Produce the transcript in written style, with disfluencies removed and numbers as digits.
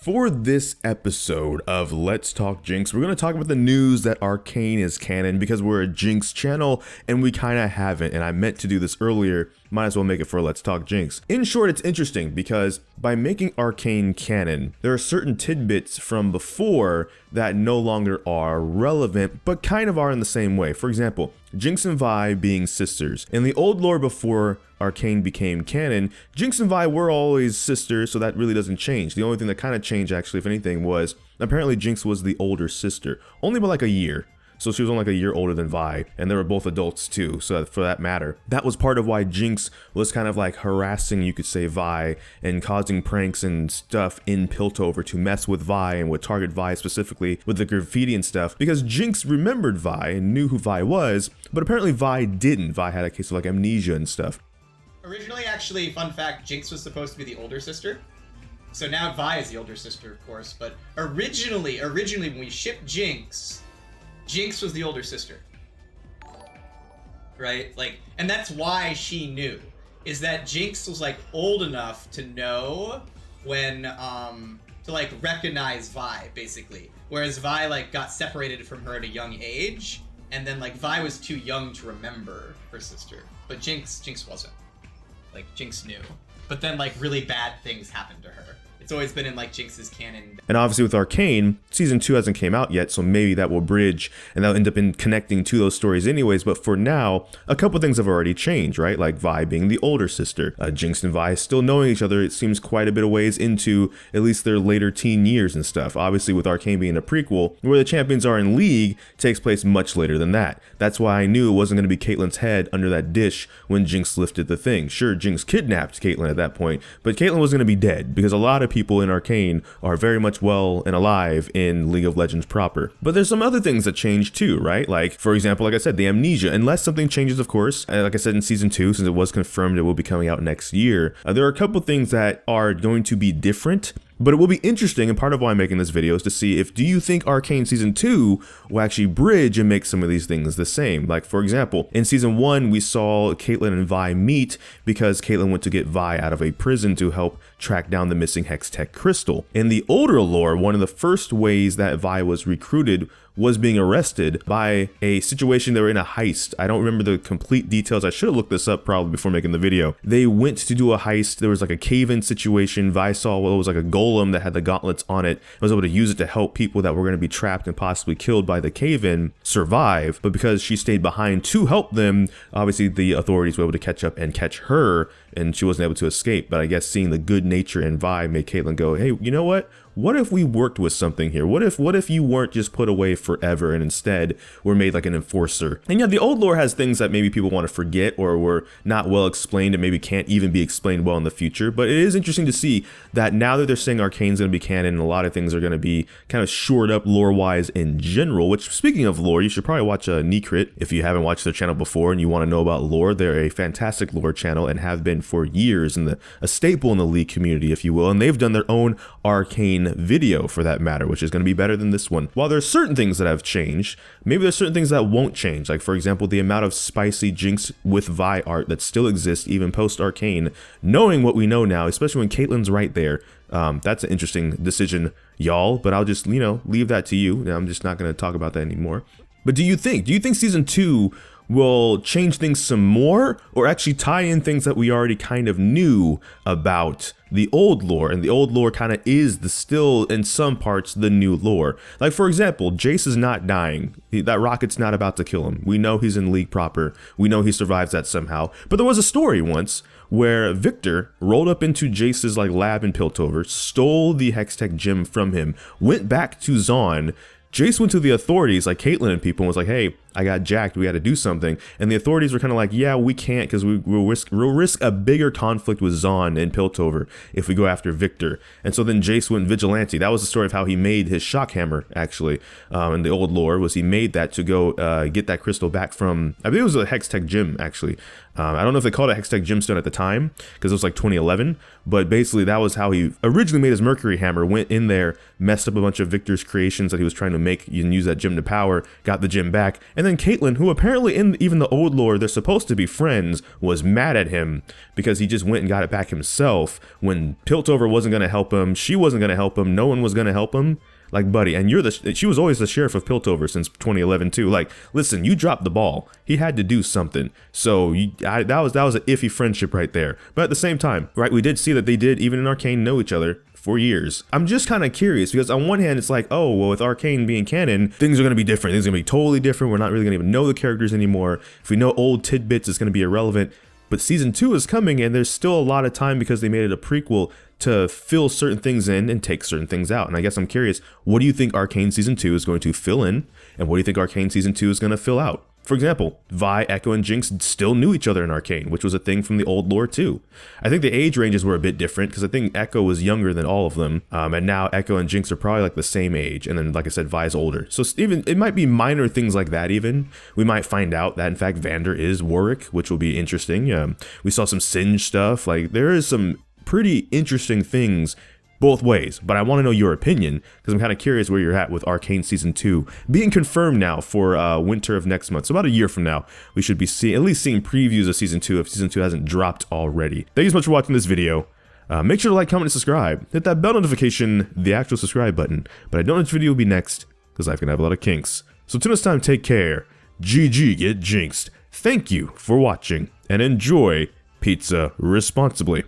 For this episode of Let's Talk Jinx, we're going to talk about the news that Arcane is canon because we're a Jinx channel and we kind of haven't, and I meant to do this earlier, might as well make it for Let's Talk Jinx. In short, it's interesting because by making Arcane canon, there are certain tidbits from before that no longer are relevant, but kind of are in the same way. For example, Jinx and Vi being sisters. In the old lore before Arcane became canon, Jinx and Vi were always sisters, so that really doesn't change. The only thing that kind of changed, actually, if anything, was apparently Jinx was the older sister, only by like a year. So she was only like a year older than Vi, and they were both adults too, so for that matter. That was part of why Jinx was kind of like harassing, you could say, Vi, and causing pranks and stuff in Piltover to mess with Vi and would target Vi specifically with the graffiti and stuff, because Jinx remembered Vi and knew who Vi was, but apparently Vi didn't. Vi had a case of like amnesia and stuff. Originally, actually, fun fact, Jinx was supposed to be the older sister. So now Vi is the older sister, of course, but originally when we shipped Jinx, Jinx was the older sister, right? Like, and that's why she knew, is that Jinx was like old enough to know when, to like recognize Vi, basically. Whereas Vi like got separated from her at a young age, and then like Vi was too young to remember her sister. But Jinx wasn't. Like, Jinx knew. But then like really bad things happened to her. It's always been in like Jinx's canon. And obviously with Arcane, season 2 hasn't came out yet, so maybe that will bridge and that'll end up in connecting to those stories anyways. But for now, a couple things have already changed, right? Like Vi being the older sister, Jinx and Vi still knowing each other. It seems quite a bit of ways into at least their later teen years and stuff. Obviously with Arcane being a prequel, where the champions are in League, takes place much later than that. That's why I knew it wasn't going to be Caitlyn's head under that dish when Jinx lifted the thing. Sure, Jinx kidnapped Caitlyn at that point, but Caitlyn was going to be dead because a lot of people in Arcane are very much well and alive in League of Legends proper. But there's some other things that change too, right? Like, for example, like I said, the amnesia, unless something changes, of course, like I said in season 2, since it was confirmed it will be coming out next year, there are a couple things that are going to be different. But it will be interesting, and part of why I'm making this video is to see if, do you think Arcane Season 2 will actually bridge and make some of these things the same? Like, for example, in Season 1, we saw Caitlyn and Vi meet because Caitlyn went to get Vi out of a prison to help track down the missing Hextech crystal. In the older lore, one of the first ways that Vi was recruited was being arrested by a situation. They were in a heist. I don't remember the complete details. I should have looked this up probably before making the video. They went to do a heist. There was like a cave-in situation. Vi saw what was like a golem that had the gauntlets on it. I was able to use it to help people that were going to be trapped and possibly killed by the cave-in survive. But because she stayed behind to help them, obviously the authorities were able to catch up and catch her, and she wasn't able to escape. But I guess seeing the good nature in Vi made Caitlyn go, hey, you know what? What if we worked with something here? What if you weren't just put away forever and instead were made like an enforcer? And yeah, the old lore has things that maybe people want to forget or were not well explained and maybe can't even be explained well in the future. But it is interesting to see that now that they're saying Arcane's going to be canon and a lot of things are going to be kind of shored up lore-wise in general, which, speaking of lore, you should probably watch Necrit if you haven't watched their channel before and you want to know about lore. They're a fantastic lore channel and have been for years, and a staple in the League community, if you will. And they've done their own Arcane video for that matter, which is going to be better than this one. While there's certain things that have changed, maybe there's certain things that won't change. Like, for example, the amount of spicy Jinx with Vi art that still exists even post Arcane, knowing what we know now, especially when Caitlyn's right there. That's an interesting decision, y'all, but I'll just, leave that to you. I'm just not going to talk about that anymore. But do you think season 2 will change things some more, or actually tie in things that we already kind of knew about the old lore? And the old lore kind of is still in some parts the new lore. Like, for example, Jace is not dying. That rocket's not about to kill him. We know he's in League proper. We know he survives that somehow. But there was a story once where Victor rolled up into Jace's like lab in Piltover, stole the Hextech gem from him, went back to Zaun. Jace went to the authorities, like Caitlyn and people, and was like, hey, I got jacked, we got to do something. And the authorities were kind of like, yeah, we can't, because we'll risk a bigger conflict with Zaun and Piltover if we go after Victor. And so then Jace went vigilante. That was the story of how he made his shock hammer, actually. In the old lore, was he made that to go get that crystal back from, I believe it was a Hextech gem, actually. I don't know if they called it Hextech gemstone at the time, because it was like 2011, but basically that was how he originally made his Mercury hammer, went in there, messed up a bunch of Victor's creations that he was trying to make and use that gem to power, got the gem back, and then Caitlyn, who apparently in even the old lore, they're supposed to be friends, was mad at him because he just went and got it back himself when Piltover wasn't going to help him, she wasn't going to help him, no one was going to help him. Like, buddy, and she was always the sheriff of Piltover since 2011 too. Like, listen, you dropped the ball. He had to do something. So that was an iffy friendship right there. But at the same time, right, we did see that they did, even in Arcane, know each other for years. I'm just kind of curious because on one hand, it's like, oh, well, with Arcane being canon, things are going to be different. Things are going to be totally different. We're not really going to even know the characters anymore. If we know old tidbits, it's going to be irrelevant. But season 2 is coming and there's still a lot of time because they made it a prequel to fill certain things in and take certain things out. And I guess I'm curious, what do you think Arcane season 2 is going to fill in? And what do you think Arcane season 2 is going to fill out? For example, Vi, Echo, and Jinx still knew each other in Arcane, which was a thing from the old lore too. I think the age ranges were a bit different because I think Echo was younger than all of them. And now Echo and Jinx are probably like the same age. And then, like I said, Vi's older. So even it might be minor things like that even. We might find out that in fact Vander is Warwick, which will be interesting. We saw some Singe stuff. Like there is some pretty interesting things both ways, but I want to know your opinion because I'm kind of curious where you're at with Arcane Season 2 being confirmed now for winter of next month. So about a year from now, we should be at least seeing previews of Season 2 if Season 2 hasn't dropped already. Thank you so much for watching this video. Make sure to like, comment, and subscribe. Hit that bell notification, the actual subscribe button. But I don't know which video will be next because life can have a lot of kinks. So until next time, take care. ggGetJinxed. Thank you for watching and enjoy pizza responsibly.